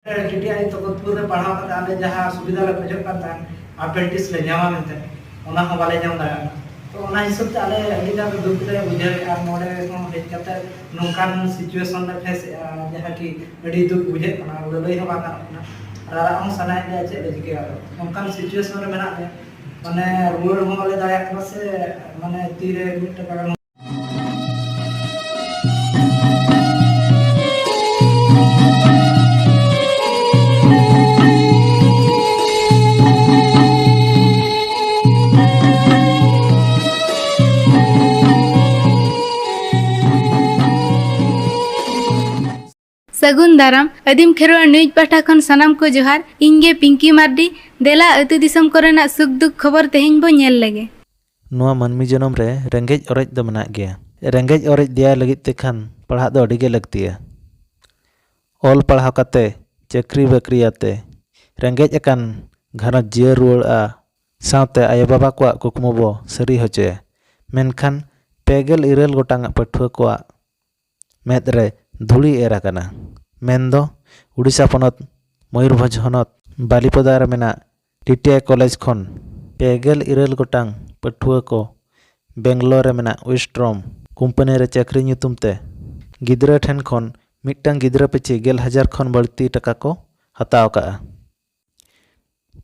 TTI तकतपुर में पढ़ाव करते आले जहां सुविधा ले खोजक करता अप्रेंटिस ले ᱧᱟᱢᱟ ᱢᱮᱱᱛᱮ ᱚᱱᱟ ᱦᱚᱸ ᱵᱟᱞᱮ ᱧᱟᱢ ᱫᱟᱲᱮᱭᱟᱜᱼᱟ तो ᱚᱱᱟ હિસાબ ᱛᱮ ᱟᱞᱮ ᱟᱹᱰᱤ ᱜᱟᱱ ᱫᱩᱠ ᱞᱮ ᱵᱩᱡᱷᱟᱹᱣᱮᱜᱼᱟ ᱱᱚᱰᱮ ᱦᱚᱸ ᱦᱮᱡ ᱠᱟᱛᱮ ᱱᱚᱝᱠᱟᱱ ᱥᱤᱪᱩᱭᱮᱥᱚᱱ ᱞᱮ ᱯᱷᱮᱥᱮᱜᱼᱟ ᱡᱟᱦᱟᱸ ᱠᱤ ᱟᱹᱰᱤ ᱫᱩᱠ ᱵᱩᱡᱷᱟᱹᱜ ᱠᱟᱱᱟ ᱞᱟᱹᱞᱟᱹᱭ ᱦᱚᱸ ᱵᱟᱝ ᱜᱟᱱᱚᱜ ᱠᱟᱱᱟ ᱨᱟᱨᱟᱜ ᱦᱚᱸ ᱥᱟᱱᱟᱭᱮᱫ ᱞᱮᱭᱟ ᱪᱮᱫ ᱞᱮ ᱪᱤᱠᱟᱹᱭᱟ ᱱᱚᱝᱠᱟᱱ ᱥᱤᱪᱩᱭᱮᱥᱚᱱ ᱨᱮ ᱢᱮᱱᱟᱜ ᱞᱮᱭᱟ माने रुआड़ हूँ वाले दाया करना से माने तीरे मिनट का सगुन दाराम अदीम खेरवा न्यूज पाठा खन सनाम को जोहार इंगे पिंकी मार्डी देला अतु दिसम कोरेना सुख दुख खबर तेहिं बो नेल लगे नुआ मानमी जनम रे रेंगेज ओरेज दो मना गया रेंगेज ओरेज दिया लगित ते खान पढ़ा दो अडिगे लगतिया ऑल पढ़ाव कते चक्री बकरी आते रेंगेज अकान घरना जियर रुआ सावते आयो बाबा को कुकमो बो सरी होचे मेनखान पेगल इरेल गोटांग पठुआ को मेद रे धुड़ी एरा कना मेंदो उड़ीसा पनत मयूरभंज हनत बालीपदा रे मेना टीटीआई कॉलेज खन पेगल इरेल गोटांग पठुआ को बेंगलोर रे मेना वेस्ट्रॉम कंपनी रे चाकरी ᱧᱩᱛᱩᱢ ते गिद्रा ठेन खन मिट्टांग गिद्रा पिछे 10,000 खन बढ़ती टका को हताव का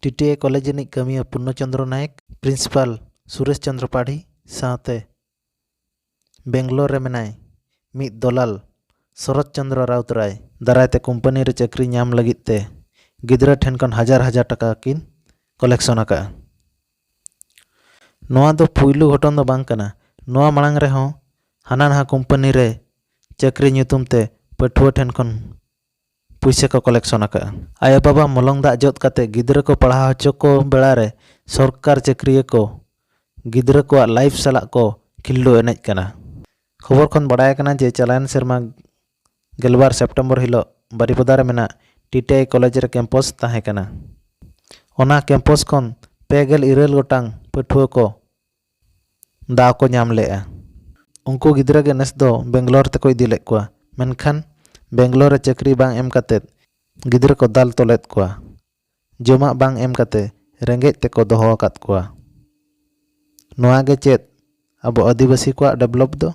टीटीआई कॉलेज नि कमिया पूर्णचंद्र नायक प्रिंसिपल सुरेश चंद्र पाढ़ी साथे बेंगलोर रे मेनाय मिद दलाल शरद चंद्र राउतराय दारायते कंपनी रे चाकरी नाम लगित ते गिद्रा ठेन खन हजार टका किन कलेक्शन का नोआ दो पुइलु घटन दो बांग कना नोआ मांग रे हों हाना नहा कंपनी रे चाकरी ᱧᱩᱛᱩᱢ ते पठुआ ठेन खन पैसा को कलेक्शन का आया बाबा मलंग दा जोत काते गिद्रा को पढ़ाव हचो को बेड़ा रे सरकार चाकरी को गिद्रा को लाइफ साला को खिल्लो एनेज कना खबर खन बड़ाय कना जे चलायन सेरमा गेलबार सेप्टेम्बर हिलो बारीपदा रे मेना टीटीआई कॉलेज रे कैंपस ताहे कना ओना कैंपस खन पेगल इरेल गोटांग पठुआ को दाव को नाम लेआ उनको गिद्रा के नेस दो बेंगलोर तक इदी लेक को मेनखान बेंगलोर रे चाकरी बांग एम काते गिद्रा को दाल तोलेत को जमा बांग एम काते रेंगेज ते को दोहो कात को नोआ गे चेत अब आदिवासी को डेवलप दो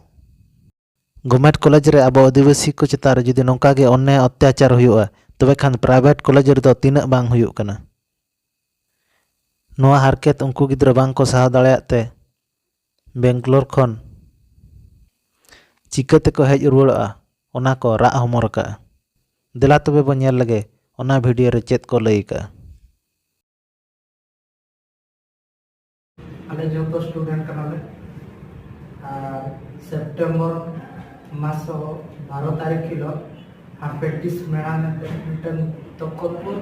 गवर्नमेंट कॉलेज रे अब आदिवासी को चितार जुदी नोंका गे अन्य अत्याचार हुआ तबे खान प्राइवेट कॉलेज रे दो तीना बांग हुयो कना नोआ हारकेत उनको गिद्रा बांग को सहा दाड़ेयाते बेंगलोर खन चिकाते को हेज रुआड़ा ओना को रा हमर का देला तबे बो नेल लगे ओना वीडियो रे चेत को लई का आले जो तो स्टूडेंट कनाले सेप्टेम्बर मासो 12 तारीख किलो अप्रेंटिस मेड़ा में मिटन तकतपुर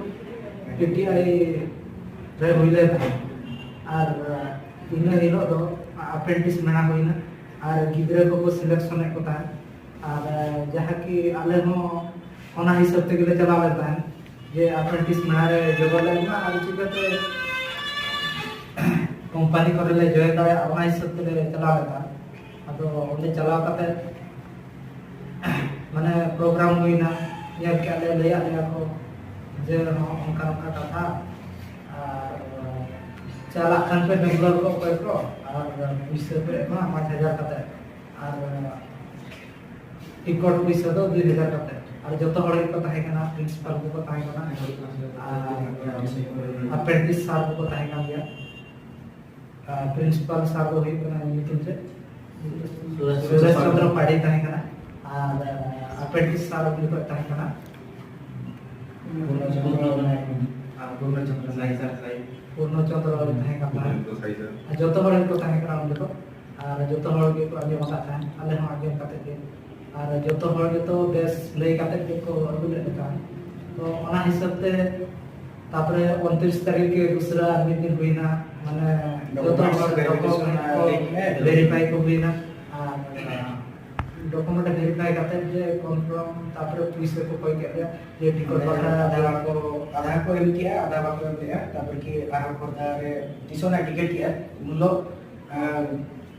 टीटीआई रे हुइले और इन हिलो दो अप्रेंटिस मेड़ा होइना और गिद्रा को सिलेक्शन को था और जहाँ की आले हो ओना हिसाब ते गेले चला लेता है जे अप्रेंटिस मेड़ा रे जोगो लेना और चिकाते कंपनी करे ले जॉइन दाया ओना हिसाब ते चला लेता अदो ओले चला काते माने प्रोग्राम होइना या के आले लेया को जे उनका कथा चला खान पे बेंगलोर को और पैसे पे 5,000 कते और टिकट पैसा दो 2,000 कते और जतो हड़ को ताहे कना प्रिंसिपल को ताहे कना अप्रेंटिस सार को ताहे कना गया प्रिंसिपल सार को ही कना मीटिंग से सुरेश चंद्र पाड़ी ताहे कना और अप्रेंटिस सार को ताहे कना पूर्णचंद्र ताहे कना जतो हड़ को ताहे कना उनको और जतो हड़ के को आगे मका था आले हम आगे काते के और जतो हड़ के तो बेस लई काते के को अगु ले का तो ओना हिसाब ते तापरे 29 तारीख के दूसरा दिन हुईना माने जतो हड़ वेरीफाई को हुईना और डॉक्यूमेंट वेरीफाई काते जे कंफर्म तापरे पुलिस को कोई के जे टिकट वाला आधा को एम किया आधा को एम किया तापर की आरा खोदा रे तिसोना टिकट किया मुलो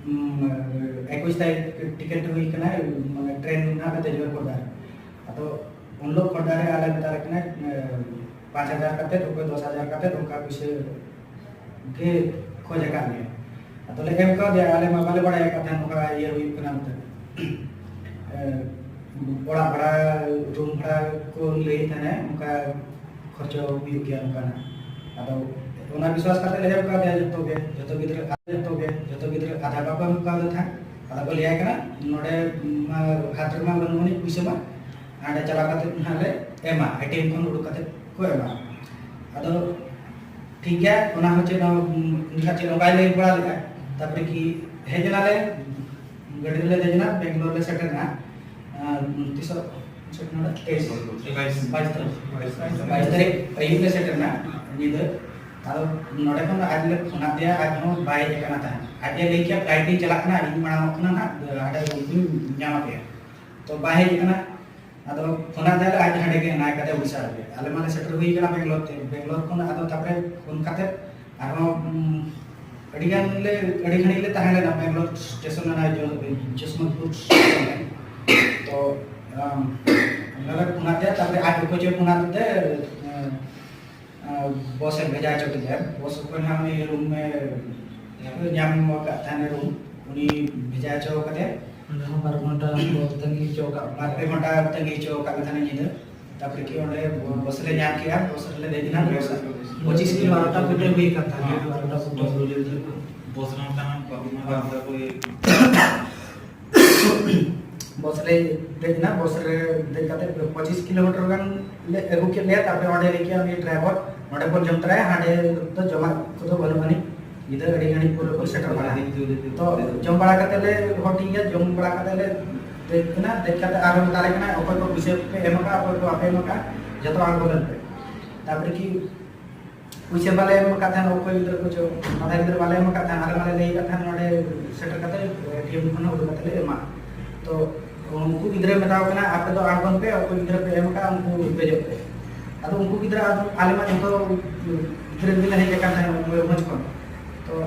21 तारीख टिकट हुई कना माने ट्रेन ना कते जो खोदा तो उन लोग खोटा रे आले बता रखने 5,000 कते रुपए 10,000 कते उनका पीछे के खोज का नहीं तो ले एम का दे आले मा बाले बड़ा का था उनका ये हुई के नाम बड़ा बड़ा रूम भाड़ा को ले था उनका खर्च हुई गया उनका ना उना विश्वास करते ले का दे जतो गिद्र आधा बाबा का था आधा को लिया कना नोडे हाथ मा बनमनी पुइसा मा आडे चला कते हाले एमा एटीएम खन उडु कते को एमा आदो ठीक है ओना होचे ना निका चे मोबाइल ले बड़ा लेगा तापर की हेजना ले गडी ले देजना बेंगलोर ले सेटल ना तिसो सेटल ना 22 तारीख अयुब ले सेटल ना निद आदो नोडे खन आज ले सुना दिया आज नो बाय जेकना था आज ले किया फ्लाइट चला ना इन माना मखना ना आडे न्यामा पे तो बाय जेकना आदो फोना दे आज हडे के नाय कते उड़ीसा रे आले माने सेटल हुई कना बेंगलोर कोन आदो तापरे फोन कते आरो अडिगान ले अडी खणी ले ताहले ना बेंगलोर स्टेशन ना जो जसवंतपुर तो नला फोना दे तापरे आज को जो फोना दे बॉस भेजा चोके दे बॉस को हम रूम में न्याम का थाने रूम उनी भेजा चो कते हम 12 घंटा तंगी चौका 12 घंटा तंगी चौका थाने निद तापर की ओंडे बॉस ले न्याम किया बॉस ले दे दिना 25 की 12टा फुटे हुई का था 12टा फुटे बॉस ना कोई बॉस ले दे दिना बॉस रे दे कते 25 किलोमीटर गन ले एगु के ले तापर ओंडे ले किया ये ड्राइवर नोडे पर जमतरा हाडे तो जमा को तो बनो बनी इधर अड़ी गणी पूरे को सेटल बना तो जम बड़ा करते ले होटी है जम बड़ा करते ले देखना देखते आरो ताले कना ऊपर को विषय पे एमका ऊपर को आपे एमका जतो आग बोलन पे तापर की विषय वाले एमका था कोई इधर कुछ आधा इधर वाले एमका था आरे वाले ले का था नोडे सेटल करते टीम खना उड़ करते ले एमा तो उनको इधर बताओ कना आपे तो आग बन पे और कोई इधर पे एमका उनको भेजो पे अतो उनको इधर आले मा जतो इधर मिला है का था मज को तो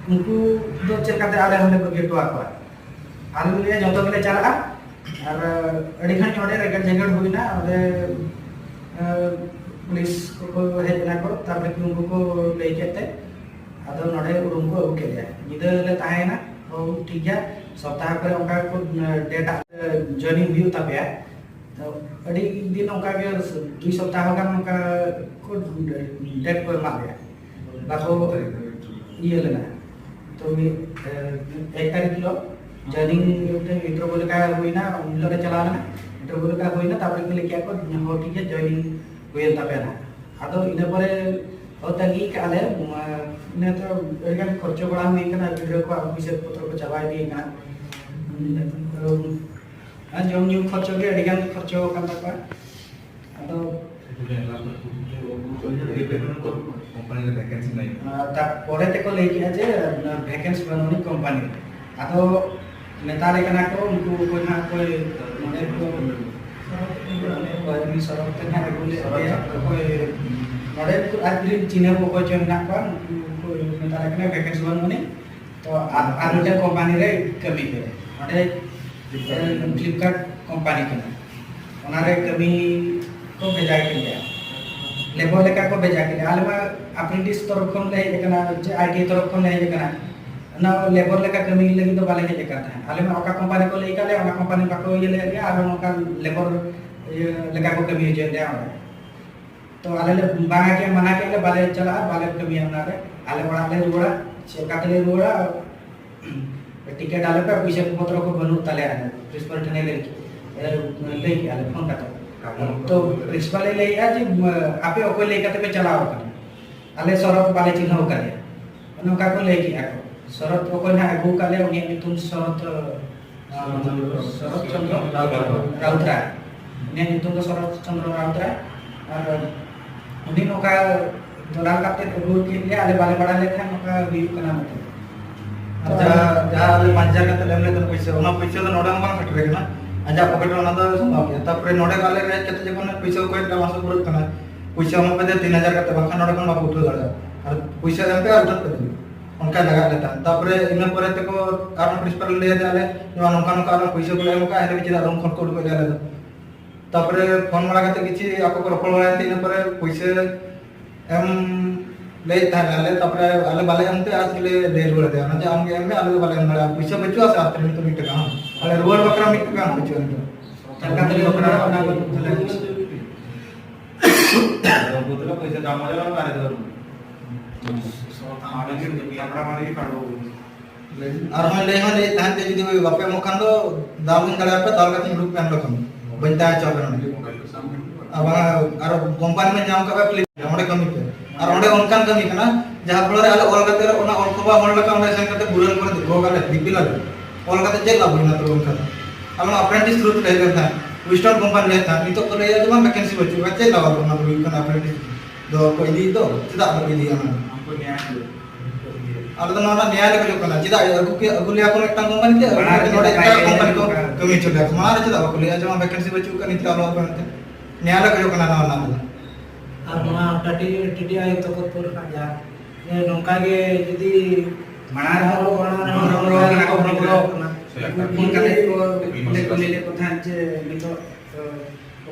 उनको दो चेक करते आले हमने गेटवा को आले ले जतो के चला और अड़ी खन ओडे रेगड जगड़ हुईना ओदे पुलिस को हेजना को तापर कि उनको को ले केते आदो नोडे रूम को ओके ले निदे ले ताहेना ओ ठीक है सप्ताह पर उनका को डेटा जॉइनिंग व्यू तबे तो अड़ी दिन उनका के 2 सप्ताह का उनका को डेट पर मा गया बाको ये लेना तो मी 1 तारीख किलो जॉइनिंग इंटरव्यू बोले का हुई ना उनलोग चला ना इंटरव्यू बोले का हुई ना तापर के लिए क्या को हो ठीक है जॉइनिंग हुई तबे ना आदो इने परे ओ तंगी काले ने तो एगन खर्च बड़ा हुई कना वीडियो को ऑफिस पत्र को चबाई दी कना जम न्यू खर्च के एगन खर्च kan तक आदो कंपनी ले वैकेंसी नहीं ता परे ते को ले किया जे वैकेंसी बनोनी कंपनी आदो नेता ले कना को उनको कोई ना कोई माने को कोई सरक ते ना बोले कोई नोडे आज चिन्ह को कोई जन ना को नेता ले कना वैकेंसी बनोनी तो आरोटे कंपनी रे कमी करे नोडे फ्लिपकार्ट कंपनी के ओनारे कमी को भेजा के लिया लेबर लेका को भेजा के आले मा अप्रेंटिस तरफ खन ले जेकना जे आईटी तरफ खन ले जेकना ना लेबर लेका कमी लगी तो बाले जे करता है आले मा ओका कंपनी को लेका ले ओना कंपनी बाको ये ले गया आरो ओका लेबर लेका को कमी जे दे तो आले ले बागा के मना के ले बाले चला बाले कमी ओना रे आले बड़ा ले रुड़ा चेका के ले रुड़ा टिकट आले पे पैसे पत्र को बनू तले आले प्रिंसिपल ठने ले के आले फोन करता तो प्रिंसिपल ले आज आपे ओको ले के चलाओ कर आले सरत बाले चिन्ह करे नका को ले के आको सरत ओको ना आगु काले उनी नितुन सरत चंद्र राउतरा ने नितुन सरत चंद्र राउतरा और उनी नका दोला काते तो के ले आले बाले बड़ा ले था नका वी कना मत जहाँ आले 5000 कते लेमले तो पैसे ओना पैसे तो नोडा मा खटरे ना आजा पॉकेट ओना तो संभव है तापर नोडे काले रे कते जखन पैसे कोई मास पुरत कना पैसे हम पे 3000 कते बाखा नोडे कोन बाप उठो दड़ा और पैसे एम पे उठत कर उनका लगा लेता तापर इन परे ते को कारण प्रिंसिपल ले जाले जो नका नका पैसे को लेम का हेले बिचा रूम खन को ले ले तापरे फोन मारा करते किछि आपको को रपड़ बड़ा इन पर पैसे एम ले ताले तापरे आले बाले हमते आज ले दे रुड़ दे ना जे हम एम में आले बाले हम पैसे बचवा से आते तो मिट का आले रुड़ बकरा मिट का बचवा चलका तले बकरा ना को बोतल पैसे दाम वाला मारे दो आगे के कपड़ा मारे की काढो और हम ले तान ते जदी बापे मोखान दो दाम गड़ा पे दाल का ग्रुप पेन लखम बनता है चौबन अब और कंपनी में जाम का फ्लिप ओंडे कमी पे और ओंडे उनकान कमी कना जहां फलरे आले ऑल करते ओना ऑल कोबा होल लका ओंडे सेन करते बुरल कर देखो गाले दिपिला ऑल करते जे लाभ ना तो उनका हम अप्रेंटिस थ्रू ले करता विस्टर्न कंपनी ले था नितो तो ले जमा वैकेंसी बचु बच्चे लाभ ना तो उनका अप्रेंटिस दो कोई दी तो चिदा बगी दी हमको न्याय आलो ना न्याय ले जो कना चिदा अगु ले अपन एकटा कंपनी के नोडे एकटा कंपनी को कमी चले मार चिदा को ले जमा वैकेंसी बचु का नितो आलो अपन न्याय ले जो कना ना और नोना टीटीआई तो कोपुर का जा ये नोका के जदी मणा फोन काले को ले को था जे नितो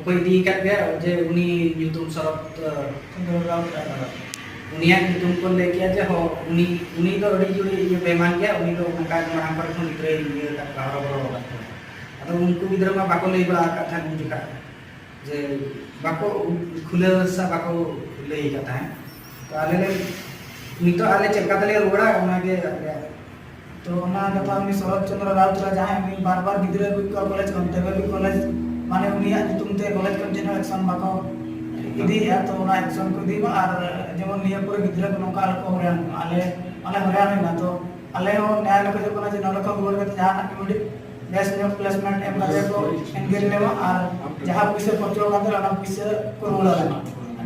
कोई दी का गया जे उनी यूट्यूब सरप चंद्रराव उनिया यूट्यूब को ले किया जे हो उनी तो अड़ी जुड़ी ये बेमान गया उनी तो उनका मांग पर फोन इतरे ये का कारो बरो अतो उनको गिदरा मा बाको ले बड़ा का था उनका जे बाको खुले सा बाको ले जाता है तो आले ले नितो आले चलका तले रोड़ा उना के तो ना कथा उनी शरद चंद्र राव चला जहां उनी बार-बार गिदरा को कॉलेज कंते भी कॉलेज माने उनी तुम ते कॉलेज कंटिन्यू एक्शन बाको इदी है तो ना एक्शन को दी और जेमन निया पूरे गिदरा को नोका को आले हरियाणा ना तो आले हो न्याय लगे जो जे नोका को बोल के जहां ना बेस्ट न्यू प्लेसमेंट एम करे को एंगेज लेवा और जहां पैसे खर्चो कादर ना पैसे को रोला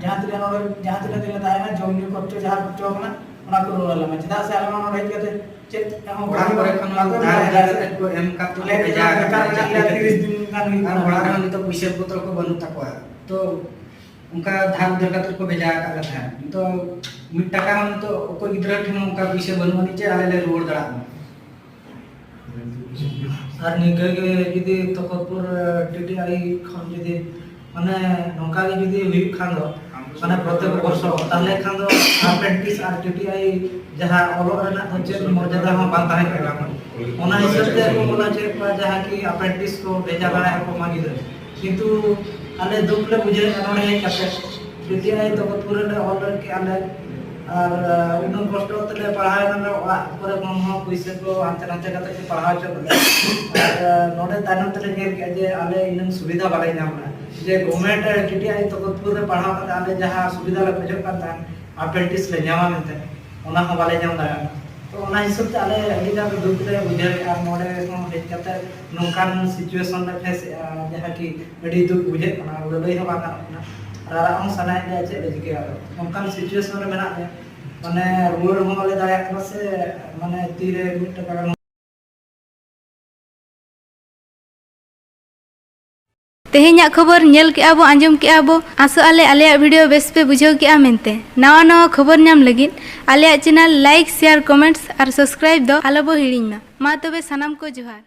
जहां तिरे दिले तायना जम न्यू खर्चो जहां खर्चो ना ओना को रोला में चिदा से आलमा नो के चेक हम बड़ा करे खन को एम का तो ले जा का 30 दिन का और बड़ा रहन तो पैसे पत्र को बनु तकवा तो उनका धान दरकार को भेजा का था तो मिट टाका हम तो को गिदरा ठन उनका पैसे बनु नीचे आले ले रोड दड़ा और निके के जदी तखतपुर टीटीआई खन जदी माने नोका के जदी हुई खान दो माने प्रत्येक वर्ष ताले खान दो अप्रेंटिस और टीटीआई जहां ओलो रना तो जे मर्यादा हम बांधा है का ओना हिसाब से को बोला जे जहां की अप्रेंटिस को भेजा बड़ा को मांगी दे किंतु आले दुख ले बुझे नोने कते टीटीआई तखतपुर ले ऑलरेडी के आले और उन कष्ट तले पढ़ाई ना पर हम पैसे को आंते आंते करते के पढ़ाई चल और नोडे तानम तले के जे आले इन सुविधा बाले नामना जे गवर्नमेंट टीटीआई तो पूरे पढ़ाव करते आले जहां सुविधा ले खोजो करता अप्रेंटिस ले न्यामा मिलते ओना हो बाले जाम दा तो ओना हिसाब से आले अडी जा दुख ले बुझे और नोडे को हेज करते नोकान सिचुएशन ले फेस जहां की अडी दुख बुझे ना लई हो बाका और हम सनाय दे जे लेके नोकान सिचुएशन रे मेना माने रुड़ हो वाले दाया करा से माने तीरे मिट का तेहेन्या खबर नेल के आबो आंजम के आबो आसो आले आलेया वीडियो बेस पे बुझाव के आ मेनते नवा नवा खबर नाम लगिन आलेया चैनल लाइक शेयर कमेंट्स और सब्सक्राइब दो आलोबो हिड़िंग मा तबे सनाम को जोहार।